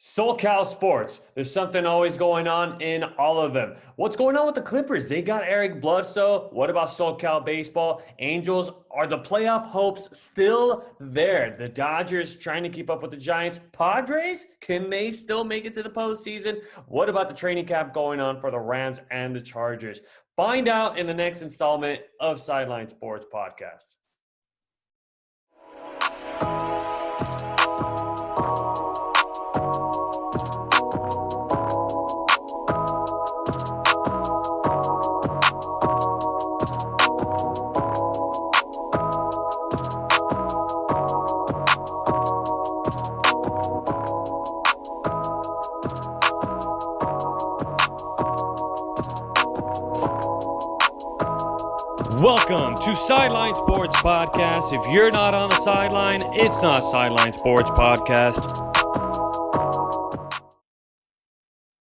SoCal sports. There's something always going on in all of them. What's going on with the Clippers? They got Eric Bledsoe. What about SoCal baseball? Angels, are the playoff hopes still there? The Dodgers trying to keep up with the Giants. Padres, can they still make it to the postseason? What about the training camp going on for the Rams and the Chargers? Find out in the next installment of Sideline Sports Podcast. Welcome to Sideline Sports Podcast. If you're not on the sideline, it's not Sideline Sports Podcast.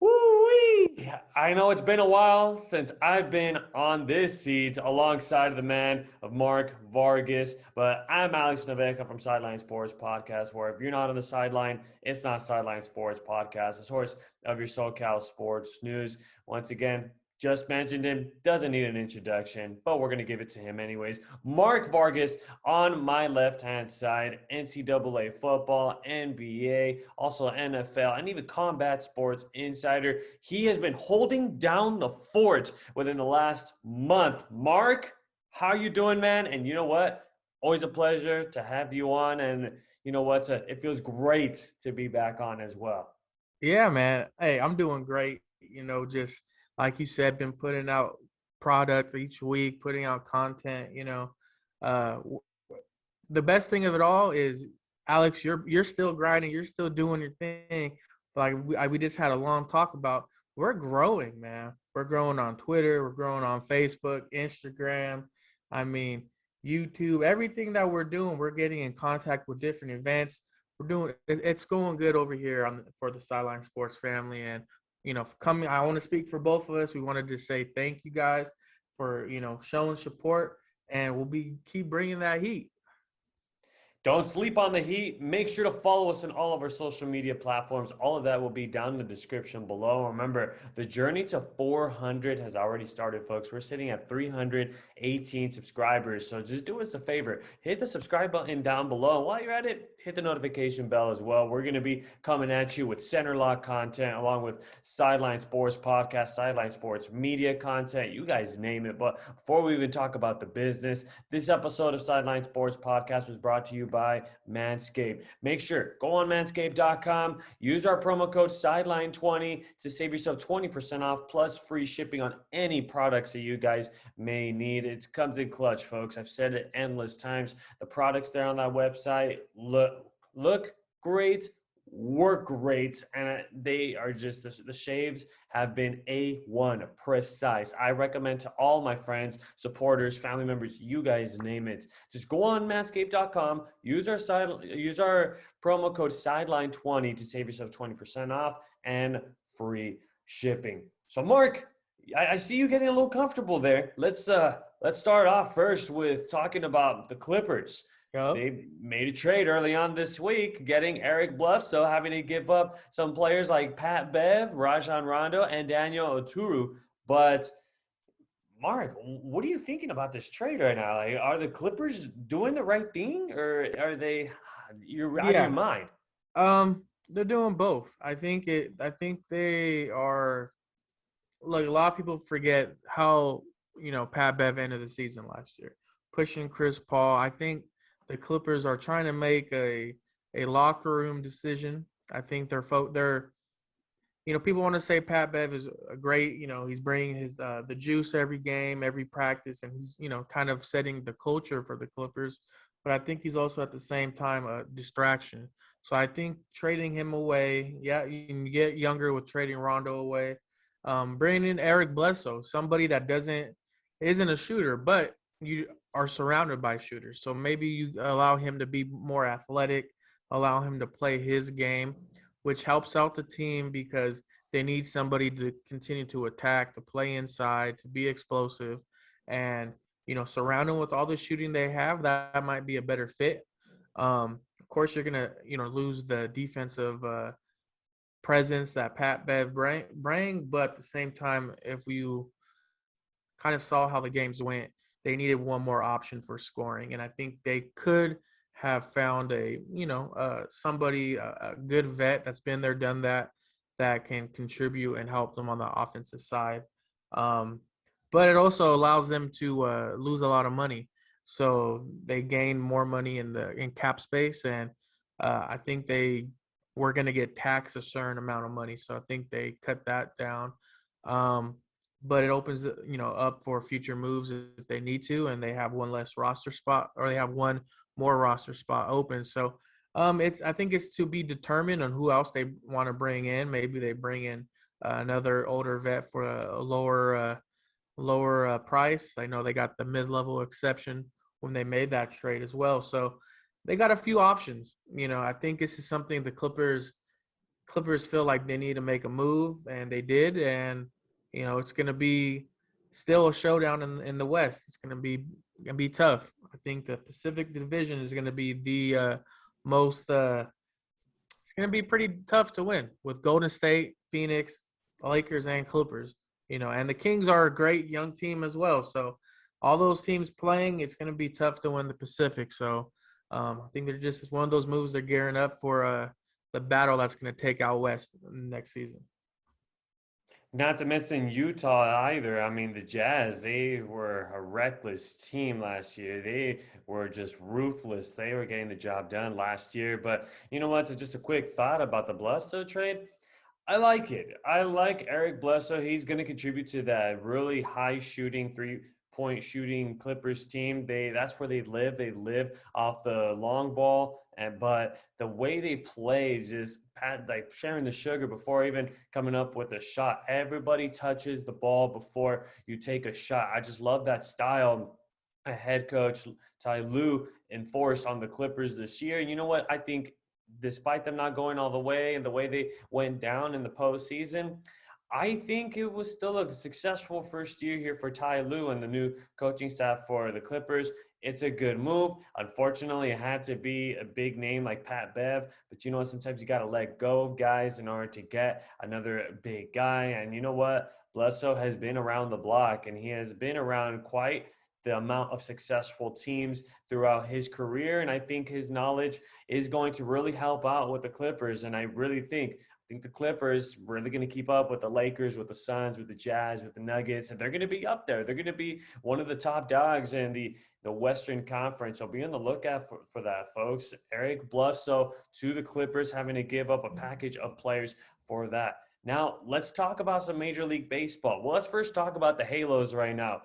Woo-wee! I know it's been a while since I've been on this seat alongside the man of Mark Vargas, but I'm Alex Naveja from Sideline Sports Podcast, where if you're not on the sideline, it's not Sideline Sports Podcast, the source of your SoCal sports news. Once again, just mentioned him, doesn't need an introduction, but we're going to give it to him anyways. Mark Vargas on my left-hand side, NCAA football, NBA, also NFL, and even combat sports insider. He has been holding down the fort within the last month. Mark, how you doing, man? And you know what? Always a pleasure to have you on, and you know what? It feels great to be back on as well. Yeah, man. Hey, I'm doing great. Just like you said, been putting out product each week, putting out content. The best thing of it all is, Alex, you're still grinding, you're still doing your thing. Like we just had a long talk about, we're growing, man. We're growing on Twitter, we're growing on Facebook, Instagram. I mean, YouTube, everything that we're doing, we're getting in contact with different events. It's going good over here for the Sideline Sports family. And I want to speak for both of us. We wanted to say thank you guys for, showing support, and we'll keep bringing that heat. Don't sleep on the heat. Make sure to follow us on all of our social media platforms. All of that will be down in the description below. Remember, the journey to 400 has already started, folks. We're sitting at 318 subscribers. So just do us a favor. Hit the subscribe button down below. And while you're at it, hit the notification bell as well. We're going to be coming at you with center lock content, along with Sideline Sports Podcast, Sideline Sports Media content. You guys name it. But before we even talk about the business, this episode of Sideline Sports Podcast was brought to you by Manscaped. Make sure, go on manscaped.com, use our promo code Sideline20 to save yourself 20% off plus free shipping on any products that you guys may need. It comes in clutch, folks. I've said it endless times. The products there on that website look great, work great, and they are just, the shaves have been A1 precise. I recommend to all my friends, supporters, family members, you guys name it. Just go on manscaped.com, use our promo code Sideline20 to save yourself 20% off and free shipping. So Mark, I see you getting a little comfortable there. Let's start off first with talking about the Clippers. Yep. They made a trade early on this week, getting Eric Bledsoe, having to give up some players like Pat Bev, Rajon Rondo, and Daniel Oturu. But Mark, what are you thinking about this trade right now? Like, are the Clippers doing the right thing, or are you're out of your mind? They're doing both. I think they are. Like, a lot of people forget how Pat Bev ended the season last year, pushing Chris Paul. I think the Clippers are trying to make a locker room decision. I think they're people want to say Pat Bev is a great, he's bringing his the juice every game, every practice, and he's kind of setting the culture for the Clippers. But I think he's also at the same time a distraction. So I think trading him away, you can get younger with trading Rondo away. Bringing in Eric Bledsoe, somebody that isn't a shooter, but you are surrounded by shooters. So maybe you allow him to be more athletic, allow him to play his game, which helps out the team because they need somebody to continue to attack, to play inside, to be explosive. And, surround him with all the shooting they have, that might be a better fit. Of course, you're going to, lose the defensive presence that Pat Bev bring, but at the same time, if you kind of saw how the games went, they needed one more option for scoring, and I think they could have found somebody, a good vet that's been there, done that, that can contribute and help them on the offensive side. Um, but it also allows them to lose a lot of money, so they gain more money in cap space, and I think they were going to get taxed a certain amount of money, so I think they cut that down. Um, but it opens up for future moves if they need to, and they have one less roster spot, or they have one more roster spot open. So it's I think it's to be determined on who else they want to bring in. Maybe they bring in another older vet for a lower price. I know they got the mid-level exception when they made that trade as well. So they got a few options. I think this is something the Clippers feel like they need to make a move, and they did. And it's going to be still a showdown in the West. It's going to be tough. I think the Pacific Division is going to be the most. It's going to be pretty tough to win with Golden State, Phoenix, Lakers, and Clippers. And the Kings are a great young team as well. So all those teams playing, it's going to be tough to win the Pacific. So I think they're just it's one of those moves. They're gearing up for the battle that's going to take out West next season. Not to mention Utah either. I mean, the Jazz, they were a reckless team last year. They were just ruthless. They were getting the job done last year. But you know what? Just a quick thought about the Bledsoe trade. I like it. I like Eric Bledsoe. He's going to contribute to that really high shooting, 3-point shooting Clippers team. That's where they live. They live off the long ball, but the way they play, just like sharing the sugar before even coming up with a shot. Everybody touches the ball before you take a shot. I just love that style. A head coach Ty Lue enforced on the Clippers this year. And you know what? I think despite them not going all the way and the way they went down in the postseason, I think it was still a successful first year here for Ty Lue and the new coaching staff for the Clippers. It's a good move. Unfortunately, it had to be a big name like Pat Bev, but you know what? Sometimes you got to let go of guys in order to get another big guy. And you know what? Bledsoe has been around the block, and he has been around quite the amount of successful teams throughout his career. And I think his knowledge is going to really help out with the Clippers. And I really think the Clippers really going to keep up with the Lakers, with the Suns, with the Jazz, with the Nuggets, and they're going to be up there. They're going to be one of the top dogs in the Western Conference. So be on the lookout for that, folks. Eric Bledsoe to the Clippers, having to give up a package of players for that. Now, let's talk about some Major League Baseball. Well, let's first talk about the Halos right now.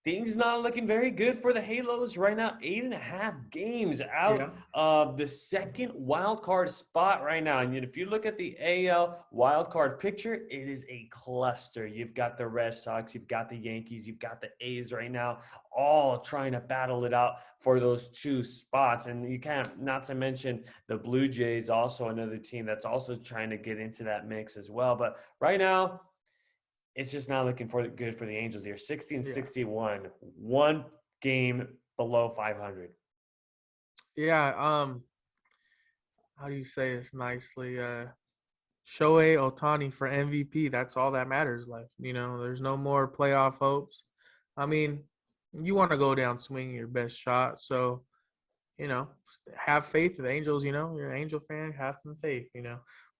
Things not looking very good for the Halos right now. 8.5 games out of the second wild card spot right now. And if you look at the AL wild card picture, it is a cluster. You've got the Red Sox, you've got the Yankees, you've got the A's right now, all trying to battle it out for those 2 spots. And you can't not to mention the Blue Jays, also another team that's also trying to get into that mix as well. But right now, it's just not looking good for the Angels here. 60-61, 1 game below 500. Yeah. How do you say this nicely? Shohei Ohtani for MVP. That's all that matters left. There's no more playoff hopes. I mean, you want to go down swinging your best shot. So, have faith in the Angels. You're an Angel fan, have some faith,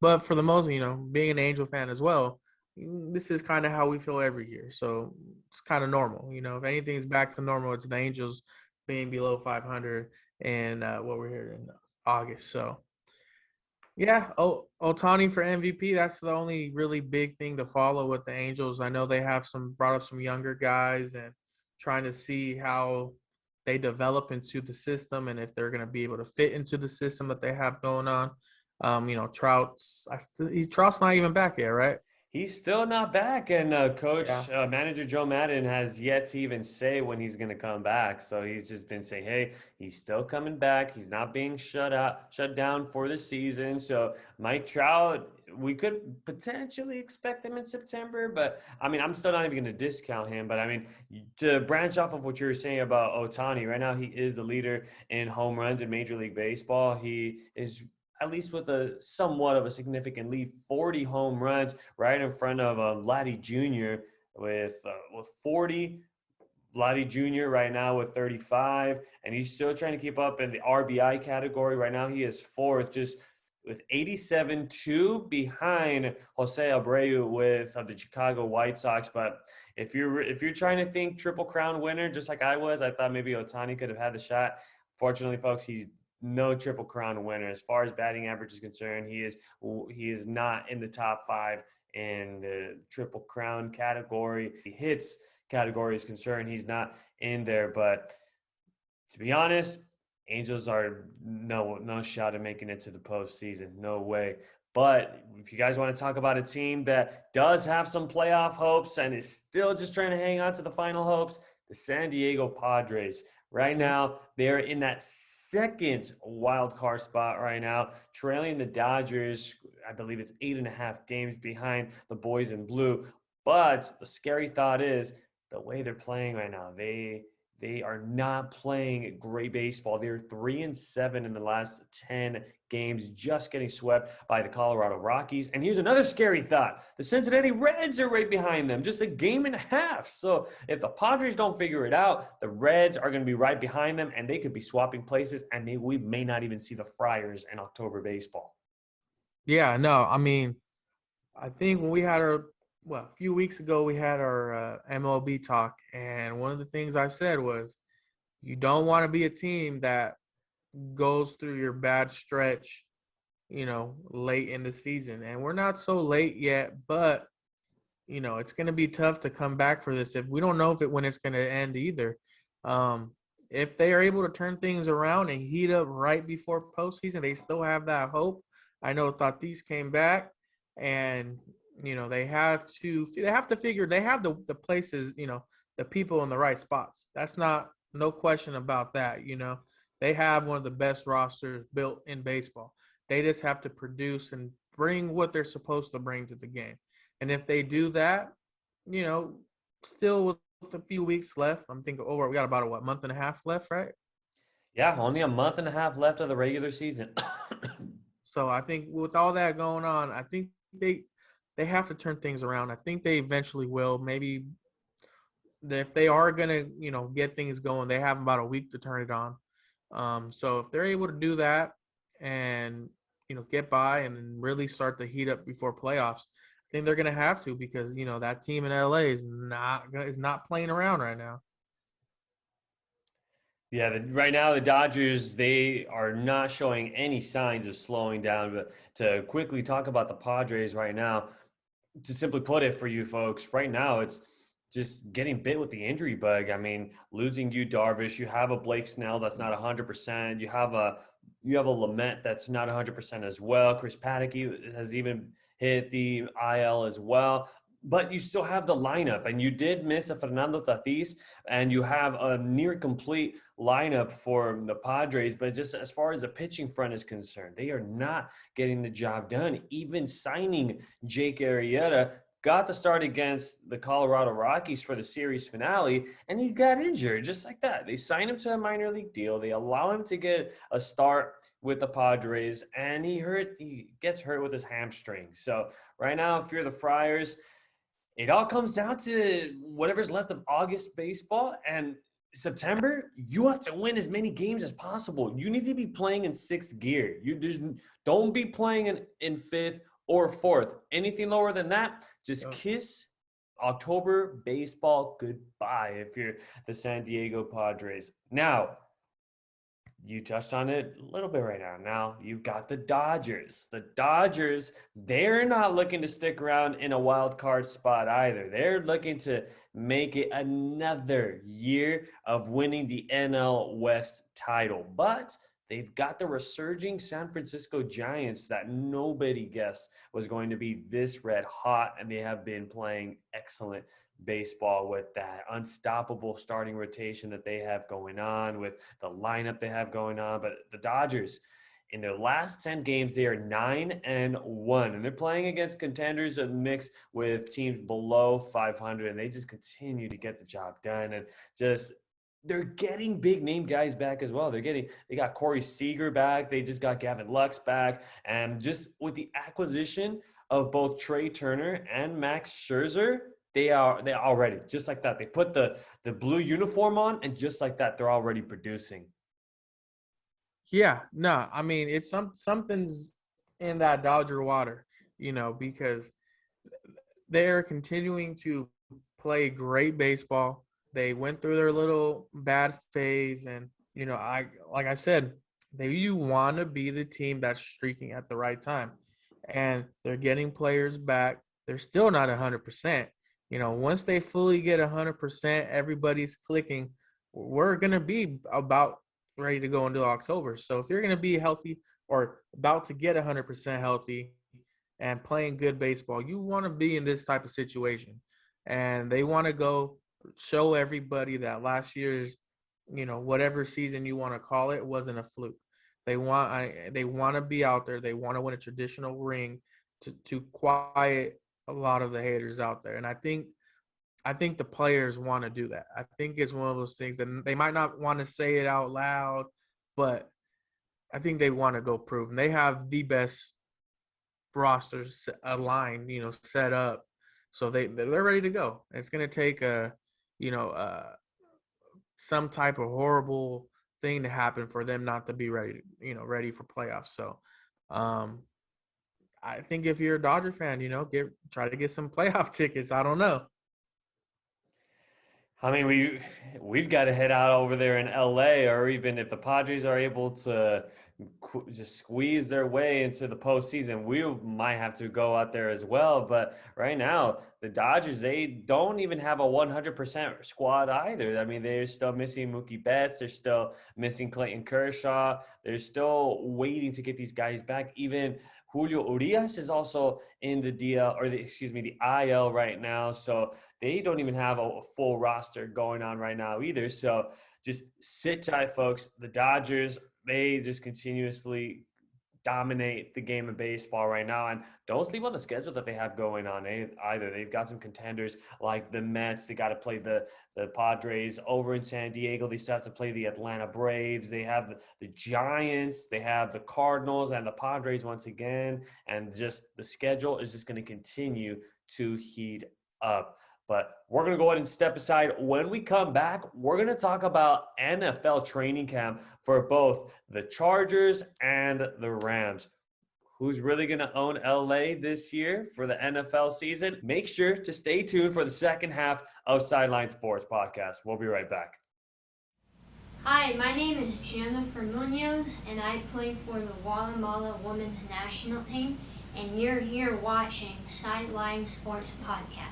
But for the most, being an Angel fan as well, this is kind of how we feel every year. So it's kind of normal. If anything's back to normal, it's the Angels being below 500 and what we're here in August. So, yeah, Ohtani for MVP. That's the only really big thing to follow with the Angels. I know they have brought up some younger guys and trying to see how they develop into the system and if they're going to be able to fit into the system that they have going on. Trout's not even back yet, right? He's still not back, and manager Joe Madden has yet to even say when he's going to come back. So he's just been saying, hey, he's still coming back. He's not being shut down for the season. So Mike Trout, we could potentially expect him in September, but I mean, I'm still not even going to discount him. But I mean, to branch off of what you were saying about Ohtani, right now he is the leader in home runs in Major League Baseball. He is at least with a somewhat of a significant lead, 40 home runs right in front of Vladdy Jr. with 40. Vladdy Jr. right now with 35, and he's still trying to keep up in the RBI category. Right now, he is fourth, just with 87, two behind Jose Abreu with the Chicago White Sox. But if you're trying to think Triple Crown winner, just like I was, I thought maybe Ohtani could have had the shot. Fortunately, folks, he's no Triple Crown winner. As far as batting average is concerned, he is not in the top five in the Triple Crown category. He hits category is concerned, he's not in there. But to be honest, Angels are no shot at making it to the postseason. No way. But if you guys want to talk about a team that does have some playoff hopes and is still just trying to hang on to the final hopes, the San Diego Padres. Right now, they're in that second wild card spot right now, trailing the Dodgers. I believe it's 8.5 games behind the boys in blue. But the scary thought is the way they're playing right now. They are not playing great baseball. They're 3-7 in the last 10 games, just getting swept by the Colorado Rockies. And here's another scary thought. The Cincinnati Reds are right behind them, just a game and a half. So if the Padres don't figure it out, the Reds are going to be right behind them, and they could be swapping places, and we may not even see the Friars in October baseball. Yeah, no, I mean, I think when we had a few weeks ago, we had our MLB talk, and one of the things I said was you don't want to be a team that goes through your bad stretch, late in the season. And we're not so late yet, but, it's going to be tough to come back for this. If we don't know when it's going to end either. If they are able to turn things around and heat up right before postseason, they still have that hope. I know Tatis came back, and they have to figure they have the places, the people in the right spots. That's no question about that. They have one of the best rosters built in baseball. They just have to produce and bring what they're supposed to bring to the game. And if they do that, still with a few weeks left, I'm thinking, we got about a month and a half left, right? Yeah, only a month and a half left of the regular season. So I think with all that going on, I think they have to turn things around. I think they eventually will. Maybe if they are going to, get things going, they have about a week to turn it on. So if they're able to do that and, get by and then really start to heat up before playoffs, I think they're going to have to, because, that team in LA is not playing around right now. Yeah, right now the Dodgers, they are not showing any signs of slowing down. But to quickly talk about the Padres right now, to simply put it for you folks, right now it's just getting bit with the injury bug. I mean, losing Yu Darvish, you have a Blake Snell that's not 100%. You have a Lamet that's not 100% as well. Chris Paddock has even hit the IL as well. But you still have the lineup, and you did miss a Fernando Tatis, and you have a near complete lineup for the Padres. But just as far as the pitching front is concerned, they are not getting the job done. Even signing Jake Arrieta got to start against the Colorado Rockies for the series finale, and he got injured just like that. They signed him to a minor league deal. They allow him to get a start with the Padres, and he gets hurt with his hamstring. So right now, if you're the Friars, it all comes down to whatever's left of August baseball, and September, you have to win as many games as possible. You need to be playing in sixth gear. You just don't be playing in fifth or fourth. Anything lower than that, just kiss October baseball goodbye if you're the San Diego Padres. Now, you touched on it a little bit right now. Now you've got the Dodgers. The Dodgers, they're not looking to stick around in a wild card spot either. They're looking to make it another year of winning the NL West title. But they've got the resurging San Francisco Giants that nobody guessed was going to be this red hot, and they have been playing excellent baseball with that unstoppable starting rotation that they have going on, with the lineup they have going on. But the Dodgers, in their last 10 games, they are 9-1, and they're playing against contenders mixed with teams below 500, and they just continue to get the job done. And just they're getting big name guys back as well. They got Corey Seager back. They just got Gavin Lux back. And just with the acquisition of both Trey Turner and Max Scherzer, they already just like that. They put the blue uniform on, and just like that, they're already producing. Yeah, no, I mean it's something's in that Dodger water, because they're continuing to play great baseball. They went through their little bad phase, and like I said, you want to be the team that's streaking at the right time, and they're getting players back. They're still not 100%. Once they fully get 100%, everybody's clicking. We're gonna be about ready to go into October. So if you're gonna be healthy or about to get 100% healthy and playing good baseball, you want to be in this type of situation. And they want to go show everybody that last year's, whatever season you want to call it, wasn't a fluke. They want to be out there. They want to win a traditional ring to quiet a lot of the haters out there. And I think the players want to do that. I think it's one of those things that they might not want to say it out loud, but I think they want to go prove. And they have the best rosters aligned, set up, so they're ready to go. It's going to take you know, uh, some type of horrible thing to happen for them not to be ready, ready for playoffs. So, um, I think if you're a Dodger fan, try to get some playoff tickets. I don't know. I mean, we've got to head out over there in LA, or even if the Padres are able to just squeeze their way into the postseason, we might have to go out there as well. But right now, the Dodgers, they don't even have a 100% squad either. I mean, they're still missing Mookie Betts. They're still missing Clayton Kershaw. They're still waiting to get these guys back. Even Julio Urias is also in the DL, or the IL right now. So they don't even have a full roster going on right now either. So just sit tight, folks. The Dodgers, they just continuously dominate the game of baseball right now. And don't sleep on the schedule that they have going on either. They've got some contenders like the Mets. They got to play the Padres over in San Diego. They still have to play the Atlanta Braves. They have the Giants. They have the Cardinals and the Padres once again. And just the schedule is just going to continue to heat up. But we're going to go ahead and step aside. When we come back, we're going to talk about NFL training camp for both the Chargers and the Rams. Who's really going to own LA this year for the NFL season? Make sure to stay tuned for the second half of Sideline Sports Podcast. We'll be right back. Hi, my name is Jennifer Munoz, and I play for the Guatemala women's national team, and you're here watching Sideline Sports Podcast.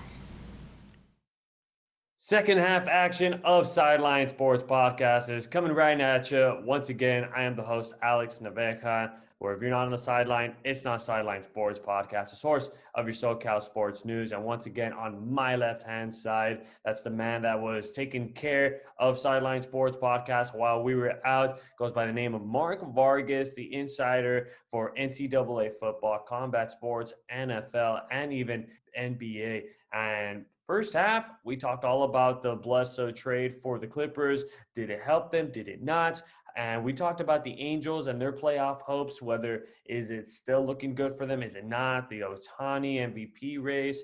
Second half action of Sideline Sports Podcast is coming right at you. Once again, I am the host, Alex Naveja, where if you're not on the sideline, it's not Sideline Sports Podcast, a source of your SoCal sports news. And once again, on my left-hand side, that's the man that was taking care of Sideline Sports Podcast while we were out. Goes by the name of Mark Vargas, the insider for NCAA football, combat sports, NFL, and even NBA. And first half, we talked all about the Bledsoe trade for the Clippers. Did it help them? Did it not? And we talked about the Angels and their playoff hopes, whether is it still looking good for them? Is it not? The Ohtani MVP race.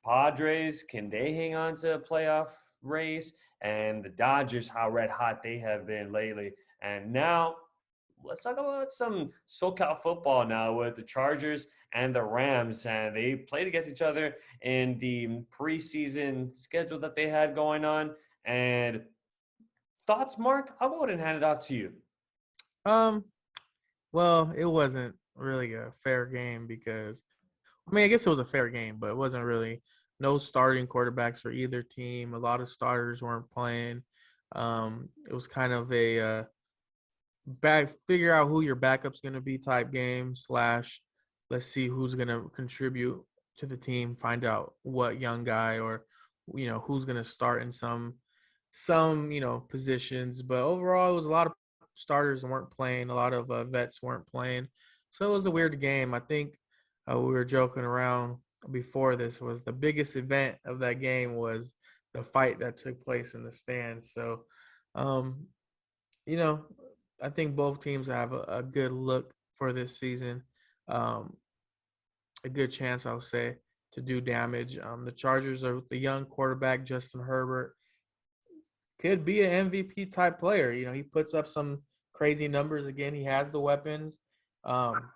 Padres, can they hang on to a playoff race? And the Dodgers, how red hot they have been lately. And now let's talk about some SoCal football now with the Chargers and the Rams. And they played against each other in the preseason schedule that they had going on. And thoughts, Mark? I'll go ahead and hand it off to you. Well, it wasn't really a fair game because, I guess it was a fair game, but it wasn't really no starting quarterbacks for either team. A lot of starters weren't playing. It was kind of a figure out who your backup's going to be type game / let's see who's going to contribute to the team, find out what young guy or who's going to start in some positions. But overall, it was a lot of starters weren't playing, a lot of vets weren't playing, so it was a weird game. I think we were joking around before this, was the biggest event of that game was the fight that took place in the stands. So Um, you know, I think both teams have a good look for this season. Um, a good chance, I'll say, to do damage. The Chargers are with the young quarterback Justin Herbert. Could be an MVP type player. You know, he puts up some crazy numbers again. He has the weapons. Um,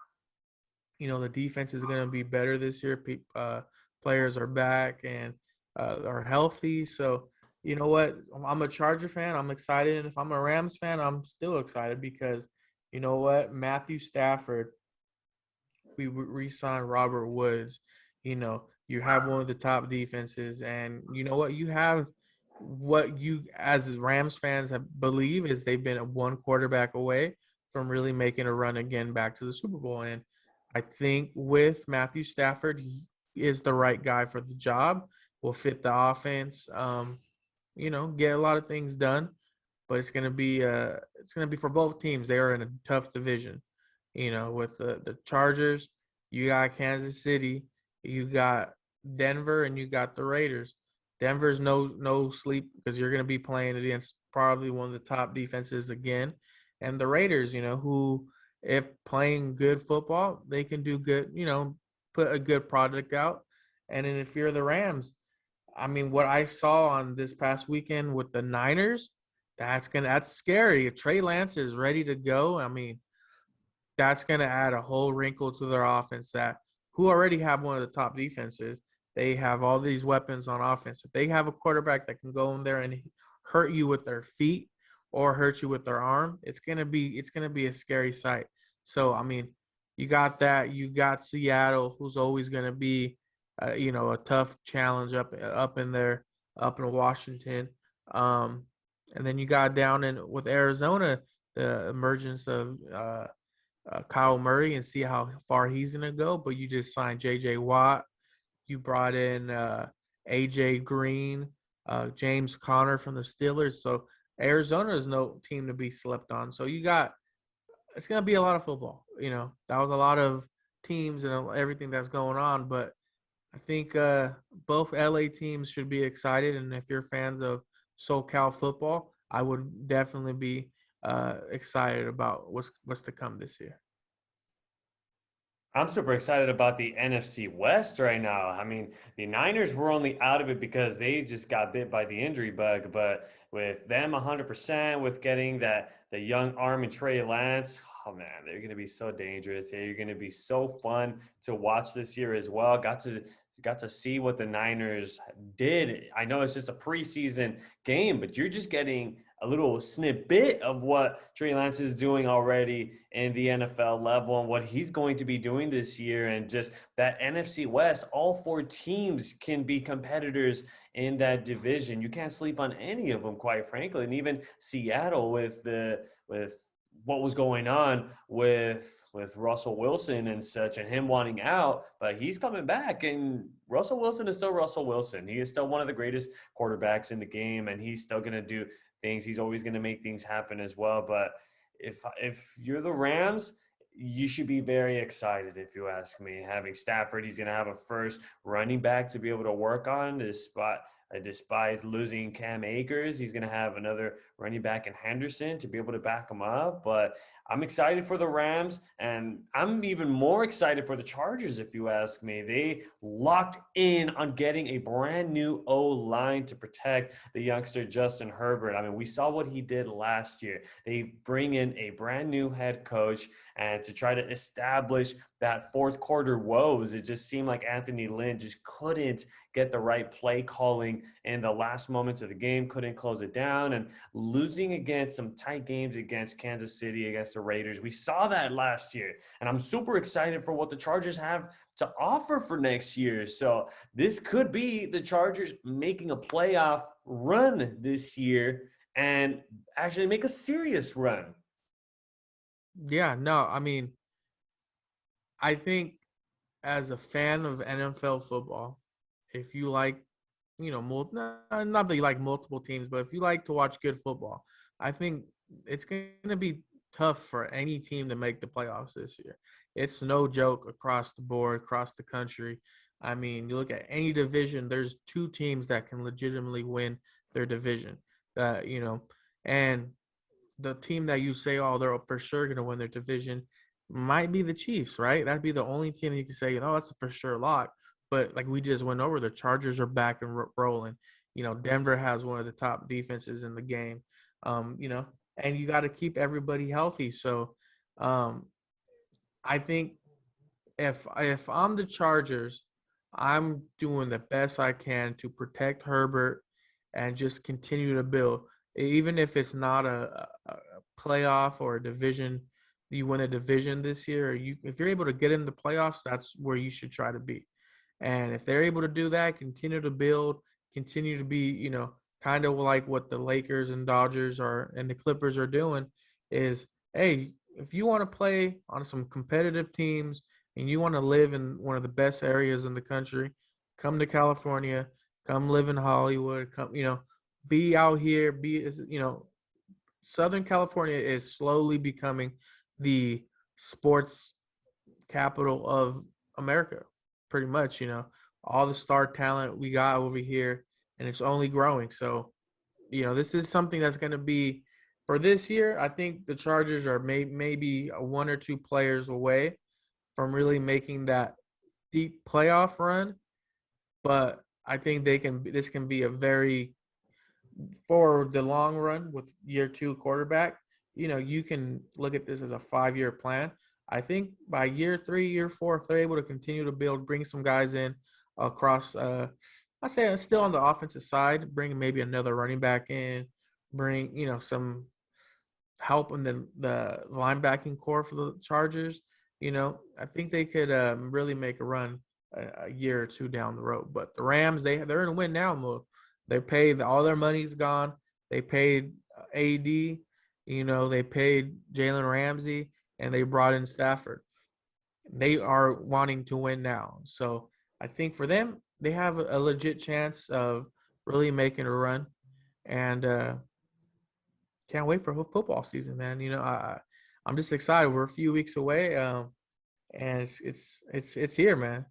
the defense is going to be better this year. Players are back and are healthy. So, you know what? I'm a Charger fan. I'm excited. And if I'm a Rams fan, I'm still excited because, you know what? Matthew Stafford, we re-signed Robert Woods. You have one of the top defenses. And you know what? You have what you, as Rams fans, have believe is they've been one quarterback away from really making a run again back to the Super Bowl. And I think with Matthew Stafford, he is the right guy for the job. Will fit the offense. Get a lot of things done. But it's gonna be for both teams. They are in a tough division. With the Chargers, you got Kansas City, you got Denver, and you got the Raiders. Denver's no sleep because you're going to be playing against probably one of the top defenses again. And the Raiders, who, if playing good football, they can do good, put a good product out. And then if you're the Rams, I mean, what I saw on this past weekend with the Niners, that's scary. If Trey Lance is ready to go, I mean, that's going to add a whole wrinkle to their offense that who already have one of the top defenses. They have all these weapons on offense. If they have a quarterback that can go in there and hurt you with their feet or hurt you with their arm, it's gonna be a scary sight. So I mean, you got that. You got Seattle, who's always gonna be, a tough challenge up in there, up in Washington. And then you got down in with Arizona, the emergence of Kyle Murray, and see how far he's gonna go. But you just signed J.J. Watt. You brought in AJ Green, James Conner from the Steelers. So Arizona is no team to be slept on. So it's going to be a lot of football. That was a lot of teams and everything that's going on. But I think both LA teams should be excited. And if you're fans of SoCal football, I would definitely be excited about what's to come this year. I'm super excited about the NFC West right now. I mean, the Niners were only out of it because they just got bit by the injury bug, but with them 100%, with getting the young arm and Trey Lance, oh man, they're going to be so dangerous. They're going to be so fun to watch this year as well. Got to see what the Niners did. I know it's just a preseason game, but you're just getting a little snippet of what Trey Lance is doing already in the NFL level and what he's going to be doing this year. And just that NFC West, all four teams can be competitors in that division. You can't sleep on any of them, quite frankly. And even Seattle with what was going on with Russell Wilson and such, and him wanting out, but he's coming back, and Russell Wilson is still Russell Wilson. He is still one of the greatest quarterbacks in the game, and he's still going to do things. He's always going to make things happen as well. But if you're the Rams, you should be very excited, if you ask me. Having Stafford, he's going to have a first running back to be able to work on despite losing Cam Akers. He's going to have another running back in Henderson to be able to back him up. But I'm excited for the Rams, and I'm even more excited for the Chargers, if you ask me. They locked in on getting a brand new O-line to protect the youngster Justin Herbert. I mean, we saw what he did last year. They bring in a brand new head coach, and to try to establish that fourth quarter woes, it just seemed like Anthony Lynn just couldn't get the right play calling in the last moments of the game, couldn't close it down, and losing against some tight games against Kansas City, against the Raiders. We saw that last year, and I'm super excited for what the Chargers have to offer for next year. So this could be the Chargers making a playoff run this year and actually make a serious run. Yeah, no, I mean, I think as a fan of NFL football, if you like, not that you like multiple teams, but if you like to watch good football, I think it's going to be tough for any team to make the playoffs this year. It's no joke across the board, across the country. I mean, you look at any division, there's two teams that can legitimately win their division. And the team that you say, oh, they're for sure going to win their division might be the Chiefs, right? That'd be the only team that you can say, that's a for sure lock. But like we just went over, the Chargers are back and rolling. Denver has one of the top defenses in the game, and you got to keep everybody healthy. So I think if I'm the Chargers, I'm doing the best I can to protect Herbert and just continue to build. Even if it's not a playoff or a division, you win a division this year, if you're able to get in the playoffs, that's where you should try to be. And if they're able to do that, continue to build, continue to be, kind of like what the Lakers and Dodgers are and the Clippers are doing is, hey, if you want to play on some competitive teams and you want to live in one of the best areas in the country, come to California, come live in Hollywood, come, be out here, Southern California is slowly becoming the sports capital of America, pretty much, all the star talent we got over here, and it's only growing. So, this is something that's going to be for this year. I think the Chargers are maybe one or two players away from really making that deep playoff run, but I think this can be a very, for the long run with year two quarterback, you can look at this as a 5-year plan. I think by year 3, year 4, if they're able to continue to build, bring some guys in across, I say still on the offensive side, bring maybe another running back in, bring, some help in the linebacking core for the Chargers. I think they could really make a run a year or two down the road. But the Rams, they're in win now mode. They paid, all their money's gone. They paid AD, they paid Jalen Ramsey, and they brought in Stafford. They are wanting to win now. So I think for them, they have a legit chance of really making a run. And can't wait for football season, man. I'm just excited. We're a few weeks away, and it's here, man.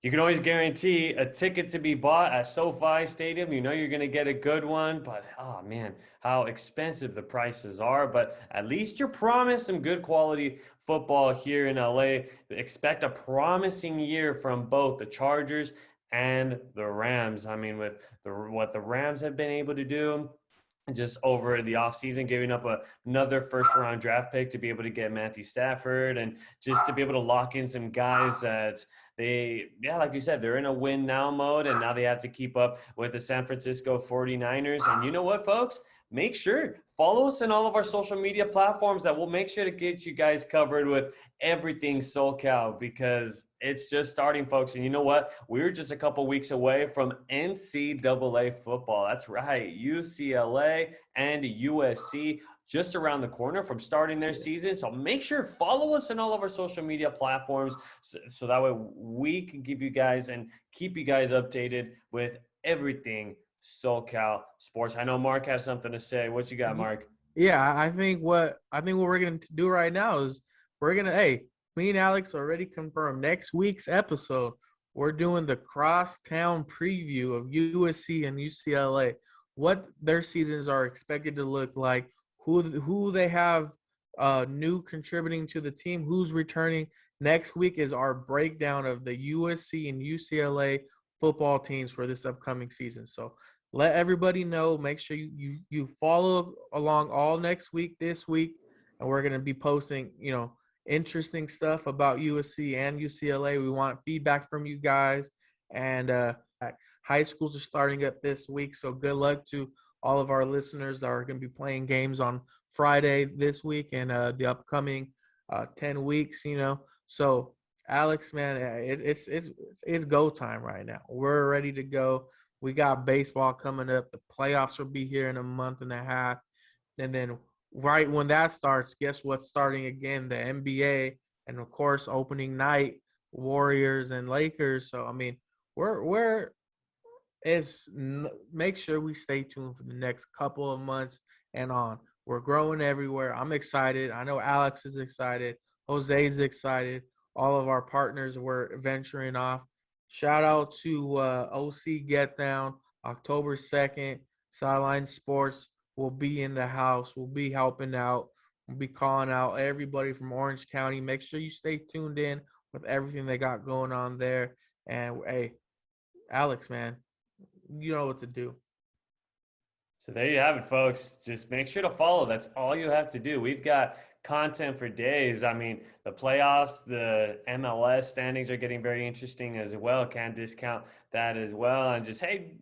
You can always guarantee a ticket to be bought at SoFi Stadium. You're going to get a good one, but oh man, how expensive the prices are. But at least you're promised some good quality football here in LA. Expect a promising year from both the Chargers and the Rams. I mean, with what the Rams have been able to do just over the offseason, giving up another first-round draft pick to be able to get Matthew Stafford and just to be able to lock in some guys that like you said, they're in a win now mode, and now they have to keep up with the San Francisco 49ers. And you know what, folks? Make sure follow us on all of our social media platforms that we'll make sure to get you guys covered with everything SoCal, because it's just starting, folks. And you know what? We're just a couple weeks away from NCAA football. That's right. UCLA and USC just around the corner from starting their season. So make sure follow us on all of our social media platforms so that way we can give you guys and keep you guys updated with everything SoCal sports. I know Mark has something to say. What you got, Mark? Yeah, I think what we're going to do right now is me and Alex already confirmed next week's episode. We're doing the crosstown preview of USC and UCLA, what their seasons are expected to look like, who they have new contributing to the team, who's returning. Next week is our breakdown of the USC and UCLA football teams for this upcoming season. So let everybody know. Make sure you follow along all next week, this week, and we're going to be posting, interesting stuff about USC and UCLA. We want feedback from you guys, and high schools are starting up this week. So good luck to all of our listeners that are going to be playing games on Friday this week and the upcoming 10 weeks, So Alex, man, it's go time right now. We're ready to go. We got baseball coming up. The playoffs will be here in a month and a half. And then right when that starts, guess what's starting again? The NBA, and of course, opening night, Warriors and Lakers. So, I mean, make sure we stay tuned for the next couple of months and on. We're growing everywhere. I'm excited. I know Alex is excited. Jose's excited. All of our partners were venturing off. Shout out to OC Get Down, October 2nd. Sideline Sports will be in the house. We'll be helping out. We'll be calling out everybody from Orange County. Make sure you stay tuned in with everything they got going on there. And hey, Alex, man, you know what to do. So there you have it, folks. Just make sure to follow. That's all you have to do. We've got content for days. I mean, the playoffs, the MLS standings are getting very interesting as well. Can't discount that as well. And just, hey,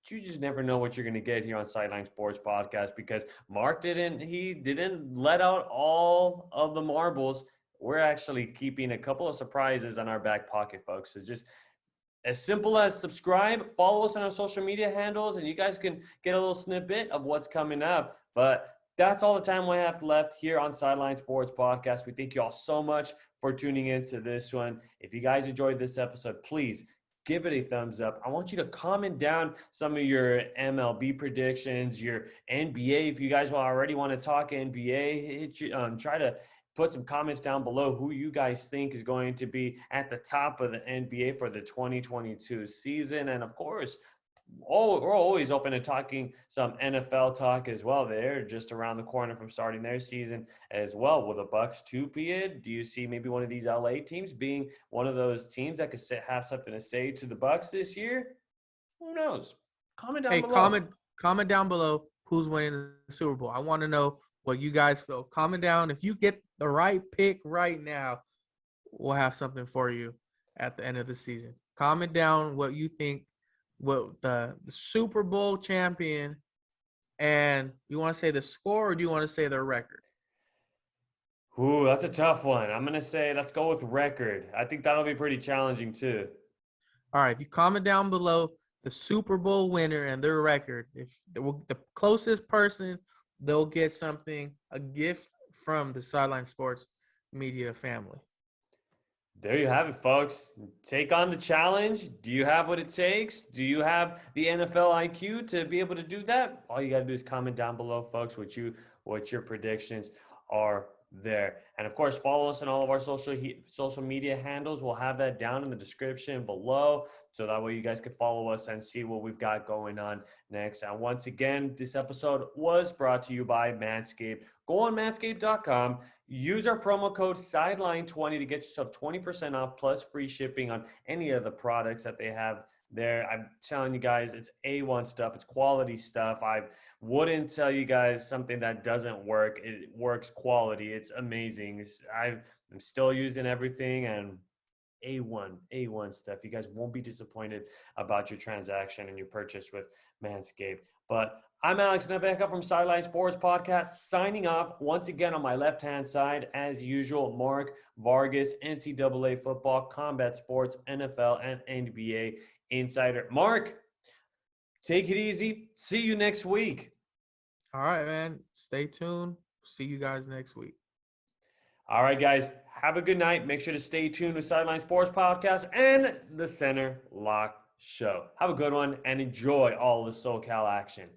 you just never know what you're going to get here on Sideline Sports Podcast, because Mark didn't let out all of the marbles. We're actually keeping a couple of surprises on our back pocket, folks. So just as simple as subscribe, follow us on our social media handles, and you guys can get a little snippet of what's coming up. But that's all the time we have left here on Sideline Sports Podcast. We thank you all so much for tuning into this one. If you guys enjoyed this episode, please give it a thumbs up. I want you to comment down some of your MLB predictions, your NBA. If you guys already want to talk NBA, try to put some comments down below who you guys think is going to be at the top of the NBA for the 2022 season. And of course, we're always open to talking some NFL talk as well. They're just around the corner from starting their season as well. Will the Bucks be it? Do you see maybe one of these LA teams being one of those teams that could have something to say to the Bucks this year? Who knows? Comment down below. Comment down below who's winning the Super Bowl. I want to know what you guys feel. Comment down. If you get the right pick right now, we'll have something for you at the end of the season. Comment down what you think, what the Super Bowl champion, and you want to say the score, or do you want to say the record? Ooh, that's a tough one. I'm going to say let's go with record. I think that'll be pretty challenging too. All right, if you comment down below the Super Bowl winner and their record, if the closest person, they'll get something, a gift from the Sideline Sports Media family. There you have it, folks. Take on the challenge. Do you have what it takes? Do you have the NFL IQ to be able to do that? All you got to do is comment down below, folks, what your predictions are there. And of course, follow us on all of our social media handles. We'll have that down in the description below, so that way you guys can follow us and see what we've got going on next. And once again, this episode was brought to you by Manscaped. Go on manscaped.com. Use our promo code SIDELINE20 to get yourself 20% off plus free shipping on any of the products that they have there. I'm telling you guys, it's A1 stuff. It's quality stuff. I wouldn't tell you guys something that doesn't work. It works quality. It's amazing. I'm still using everything, and A1 stuff. You guys won't be disappointed about your transaction and your purchase with Manscaped. But I'm Alex Naveja from Sideline Sports Podcast, signing off once again. On my left-hand side, as usual, Mark Vargas, NCAA football, combat sports, NFL, and NBA insider. Mark, take it easy. See you next week. All right, man. Stay tuned. See you guys next week. All right, guys. Have a good night. Make sure to stay tuned with Sideline Sports Podcast and the Center Lock Show. Have a good one and enjoy all the SoCal action.